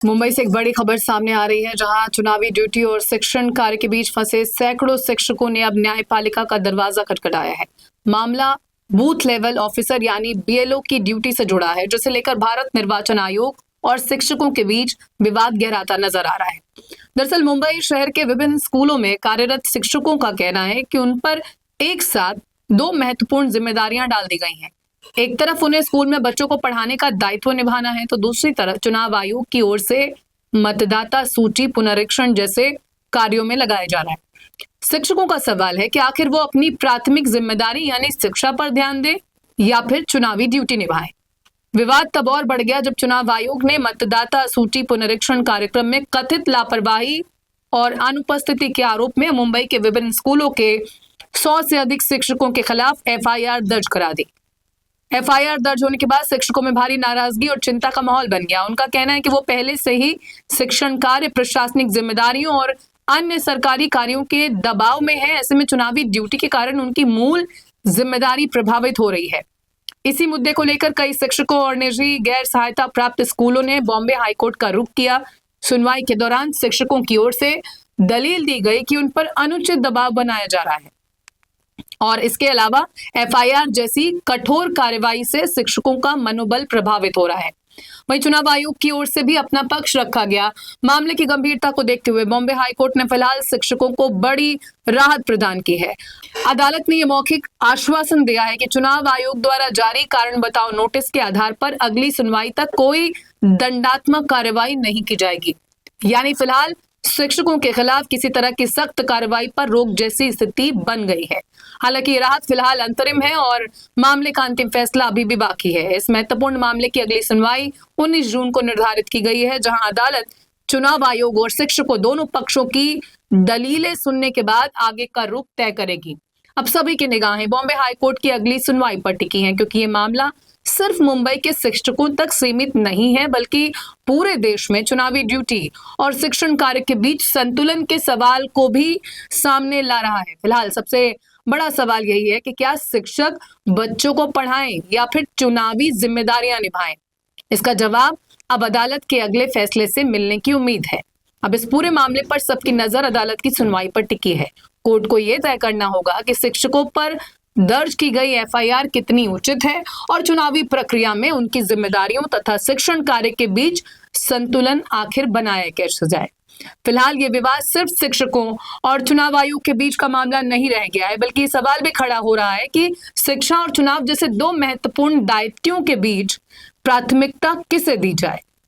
मुंबई से एक बड़ी खबर सामने आ रही है, जहां चुनावी ड्यूटी और शिक्षण कार्य के बीच फंसे सैकड़ों शिक्षकों ने अब न्यायपालिका का दरवाजा खटखटाया है। मामला बूथ लेवल ऑफिसर यानी बीएलओ की ड्यूटी से जुड़ा है, जिसे लेकर भारत निर्वाचन आयोग और शिक्षकों के बीच विवाद गहराता नजर आ रहा है। दरअसल मुंबई शहर के विभिन्न स्कूलों में कार्यरत शिक्षकों का कहना है कि उन पर एक साथ दो महत्वपूर्ण जिम्मेदारियां डाल दी गई हैं। एक तरफ उन्हें स्कूल में बच्चों को पढ़ाने का दायित्व निभाना है, तो दूसरी तरफ चुनाव आयोग की ओर से मतदाता सूची पुनरीक्षण जैसे कार्यों में लगाया जा रहा है। शिक्षकों का सवाल है कि आखिर वो अपनी प्राथमिक जिम्मेदारी यानी शिक्षा पर ध्यान दें या फिर चुनावी ड्यूटी निभाएं। विवाद तब और बढ़ गया जब चुनाव आयोग ने मतदाता सूची पुनरीक्षण कार्यक्रम में कथित लापरवाही और अनुपस्थिति के आरोप में मुंबई के विभिन्न स्कूलों के 100 से अधिक शिक्षकों के खिलाफ एफआईआर दर्ज करा दी। एफआईआर दर्ज होने के बाद शिक्षकों में भारी नाराजगी और चिंता का माहौल बन गया। उनका कहना है कि वो पहले से ही शिक्षण कार्य, प्रशासनिक जिम्मेदारियों और अन्य सरकारी कार्यों के दबाव में है। ऐसे में चुनावी ड्यूटी के कारण उनकी मूल जिम्मेदारी प्रभावित हो रही है। इसी मुद्दे को लेकर कई शिक्षकों और निजी गैर सहायता प्राप्त स्कूलों ने बॉम्बे हाईकोर्ट का रुख किया। सुनवाई के दौरान शिक्षकों की ओर से दलील दी गई कि उन पर अनुचित दबाव बनाया जा रहा है और इसके अलावा एफआईआर जैसी कठोर कार्रवाई से शिक्षकों का मनोबल प्रभावित हो रहा है। वहीं चुनाव आयोग की ओर से भी अपना पक्ष रखा गया। मामले की गंभीरता को देखते हुए बॉम्बे हाईकोर्ट ने फिलहाल शिक्षकों को बड़ी राहत प्रदान की है। अदालत ने यह मौखिक आश्वासन दिया है कि चुनाव आयोग द्वारा जारी कारण बताओ नोटिस के आधार पर अगली सुनवाई तक कोई दंडात्मक कार्रवाई नहीं की जाएगी। यानी फिलहाल शिक्षकों के खिलाफ किसी तरह की सख्त कार्रवाई पर रोक जैसी स्थिति बन गई है। हालांकि ये राहत फिलहाल अंतरिम है और मामले का अंतिम फैसला अभी भी बाकी है। इस महत्वपूर्ण मामले की अगली सुनवाई 19 जून को निर्धारित की गई है, जहां अदालत चुनाव आयोग और शिक्षकों दोनों पक्षों की दलीलें सुनने के बाद आगे का रुख तय करेगी। अब सभी की निगाहें बॉम्बे हाईकोर्ट की अगली सुनवाई पर टिकी हैं, क्योंकि ये मामला सिर्फ मुंबई के शिक्षकों तक सीमित नहीं है, बल्कि पूरे देश में चुनावी ड्यूटी और शिक्षण कार्य के बीच संतुलन के सवाल को भी सामने ला रहा है। फिलहाल सबसे बड़ा सवाल यही है कि क्या शिक्षक बच्चों को पढ़ाएं या फिर चुनावी जिम्मेदारियां निभाएं। इसका जवाब अब अदालत के अगले फैसले से मिलने की उम्मीद है। अब इस पूरे मामले पर सबकी नजर अदालत की सुनवाई पर टिकी है। कोर्ट को यह तय करना होगा कि शिक्षकों पर दर्ज की गई एफआईआर कितनी उचित है और चुनावी प्रक्रिया में उनकी जिम्मेदारियों तथा शिक्षण कार्य के बीच संतुलन आखिर बनाया कैसे जाए। फिलहाल ये विवाद सिर्फ शिक्षकों और चुनाव आयोग के बीच का मामला नहीं रह गया है, बल्कि सवाल भी खड़ा हो रहा है कि शिक्षा और चुनाव जैसे दो महत्वपूर्ण दायित्वों के बीच प्राथमिकता किसे दी जाए।